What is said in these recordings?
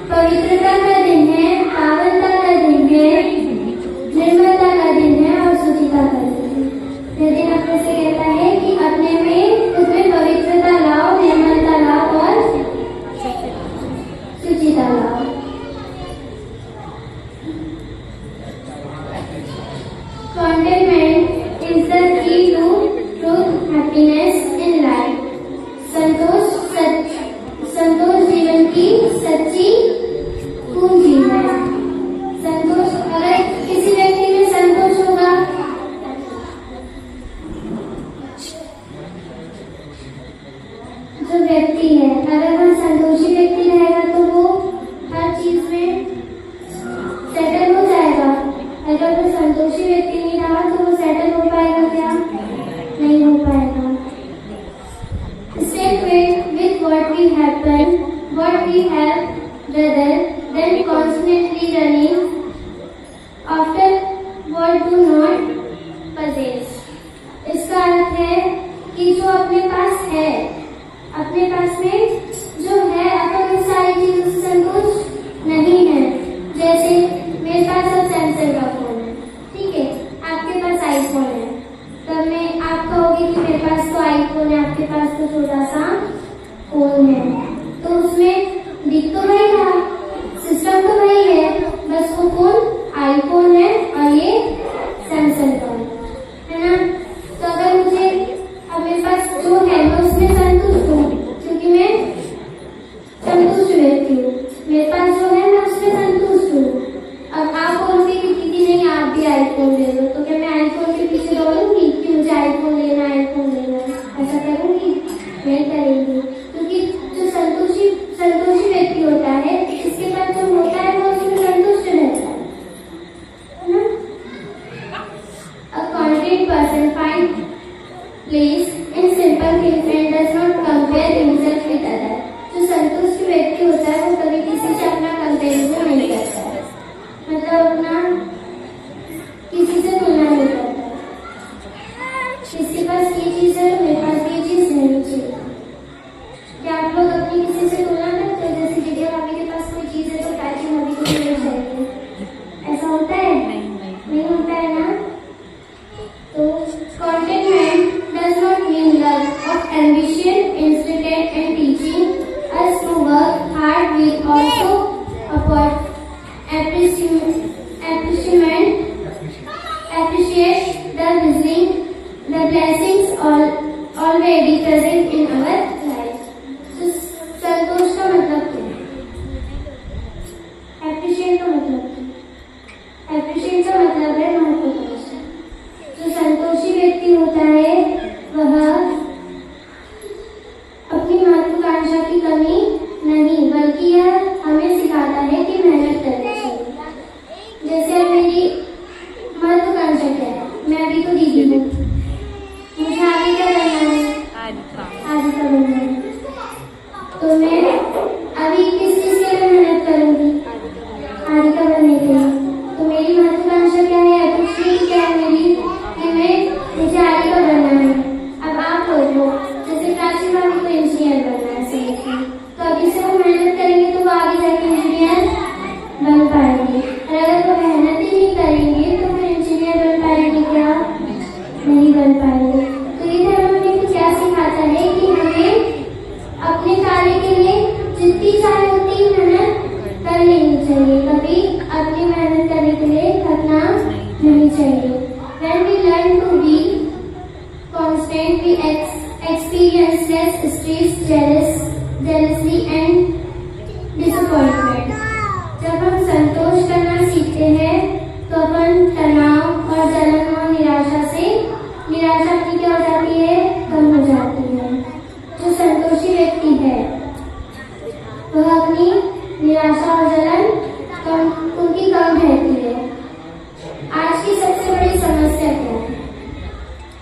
पवित्रता का दिन है, पावनता का दिन है, निर्मलता का दिन है और शुचिता का दिन है। यह दिन अपने से कहता है कि अपने में खुद में पवित्रता लाओ, निर्मलता लाओ और शुचिता लाओ। Contentment is the key to true happiness in life. संतोष जीवन की सच्ची पूंजी है। संतोष, अगर किसी व्यक्ति में संतोष होगा, जो व्यक्ति है अगर वह संतोषी व्यक्ति रहेगा तो वो हर चीज में सेटल हो जाएगा। अगर वो संतोषी व्यक्ति नहीं रहा तो वो सेटल हो पाएगा क्या? नहीं हो पाएगा। Stay with what we happen, what we have, rather than constantly running after what do not possess. इसका अर्थ है कि जो अपने पास है, अपने पास में जो है, अपन इस सारी चीजों से संतुष्ट नहीं है। जैसे मेरे पास अब सैमसंग का फोन है, ठीक है, आपके पास आईफोन है, तब मैं आप कहोगे कि मेरे पास तो आईफोन है, आपके पास तो छोटा सा फोन है, तो उसमें दिख तो वही रहा, सिस्टम तो वही है, बस वो फोन आईफोन है और ये सैमसंग का है ना। तो अगर मुझे अब मेरे पास जो है मैं उसमें संतुष्ट हूँ, क्योंकि मैं संतुष्ट व्यक्ति हूँ, मेरे पास जो है मैं उसमें संतुष्ट हूँ। अब आप बोलोगे कि दीदी नहीं आप भी आईफोन ले लो, तो क्या मैं आईफोन के पीछे दौड़ूंगी कि मुझे आईफोन लेना है, आईफोन लेना है, ऐसा करूंगी? नहीं करेंगी, क्योंकि जो संतोषी व्यक्ति होता है, इसके पास जो होता है वो उसमें संतुष्ट रहता है ना। A content person finds place in simple things and does not compare himself with others. जो संतुष्ट व्यक्ति होता है वो कभी किसी से अपना कंपेरिजन नहीं करता है, मतलब अपना किसी से तुलना नहीं करता। किसी के पास ये चीज है, मेरे पास ये चीज नहीं चाहिए। क्या आप लोग अपनी किसी से तुलना करते हैं? जैसे दीदी भाभी के पास कोई चीज है तो चाची भाभी को नहीं चाहिए, ऐसा होता है? नहीं होता है ना। तो contentment does not mean love of ambition, instead and teaching us to work hard with also appreciate the blessings already present in our life. तो संतोष का मतलब क्या है? एप्रिशिएट का मतलब क्या है? एप्रिशिएट का मतलब है महत्वाकांक्षा। जो संतोषी व्यक्ति होता है वह अपनी महत्वाकांक्षा की कमी नहीं, बल्कि यह हमें सिखाता है कि मेहनत करनी चाहिए। जैसे मेरी महत्वाकांक्षा क्या है? मैं अभी तो दीदी हूँ, मुझे आगे क्या करना है? आगे का बनना है, तो मैं अभी किस चीज के लिए मेहनत करूंगी? आगे का बनने के लिए। तो मेरी महत्वाकांक्षा क्या है? अपेक्षा क्या है मेरी कि मुझे आगे का बनना है। अब आप लोगों जैसे प्राची भाभी को इंजीनियर बनना है सही, तो अभी से वो मेहनत करेंगे तो वो आगे जाके इंजीनियर बन पाएंगे। और अगर वो मेहनत ही नहीं करेंगे तो फिर इंजीनियर बन पाएंगे क्या? नहीं बन पाएंगे। तो ये धर्म हमें क्या सिखाता है कि हमें अपने कार्य के लिए stress, jealousy and disappointment. जब हम संतोष करना सीखते हैं तो अपन तनाव और जलन और निराशा की क्या हो जाती है, कम हो जाती है। जो संतोषी व्यक्ति है वह अपनी निराशा और जलन उनकी कम रहती है। आज की सबसे बड़ी समस्या क्या है?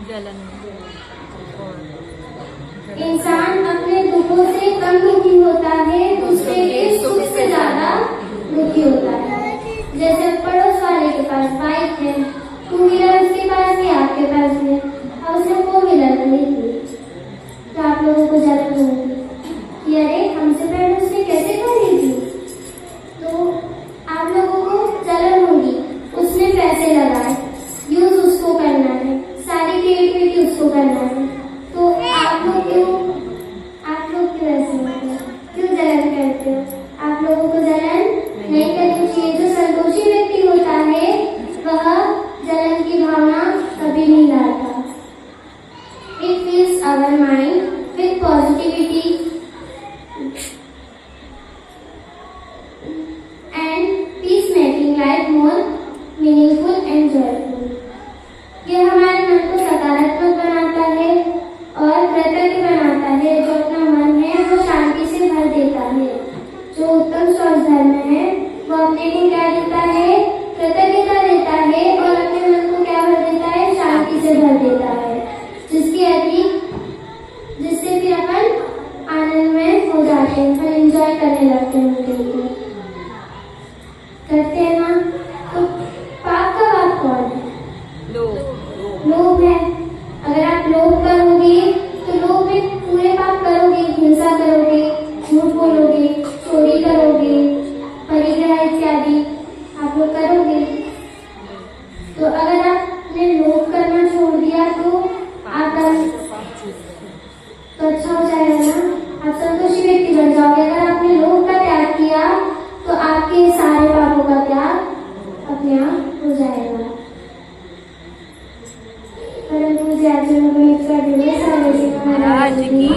जलन। इंसान अपने दुखों से कम दुखी होता है, दूसरे के सुख से ज्यादा दुखी होता है। जैसे पड़ोस वाले के पास बाइक है, टू व्हीलर उसके पास भी, आपके पास भी, और उसने फोर व्हीलर खरीदी, तो आप लोगों को जलन होगी कि अरे हमसे पहले उसने कैसे खरीदी। तो आप लोगों को जलन होगी, उसने पैसे लगाए, यूज उसको करना है, सारी क्रिएटिविटी उसको करना है, तो आप लोग क्यों ऐसे होते हो, क्यों जलन करते हो? आप लोगों को जलन नहीं करनी चाहिए। जो संतोषी व्यक्ति होता है वह जलन की भावना कभी नहीं लाता। It fills our mind with positivity and peace, making life more meaningful and joyful. यह हमारे मन को सकारात्मक बनाता है और कृतज्ञ बनाता है। जो अपना मन है वो शांति से भर देता है। जो उत्तम स्वस्थ धर्म है वो अपने को क्या देता है, कृतज्ञता देता है और अपने मन को क्या भर देता है, शांति से भर देता है, जिससे फिर अपन आनंदमय हो जाते हैं, फिर एंजॉय करने लगते हैं दिन को। करते हैं ना? तो पाप का बाप कौन है? लोभ है। अगर आप लोभ करोगे तो लोभ में पूरे पाप करोगे, हिंसा करोगे, झूठ बोलोगे, चोरी करोगे, परिग्रह इत्यादि आप लोग करोगे। तो अगर आपने लोभ करना छोड़ दिया तो अच्छा हो जाएगा ना, आप संतोषी व्यक्ति बन जाओगे। अगर आपने लोभ का त्याग किया तो आपके सारे पापों का त्याग अपने आप हो जाएगा। परम पूज्य आचार्य महाराज की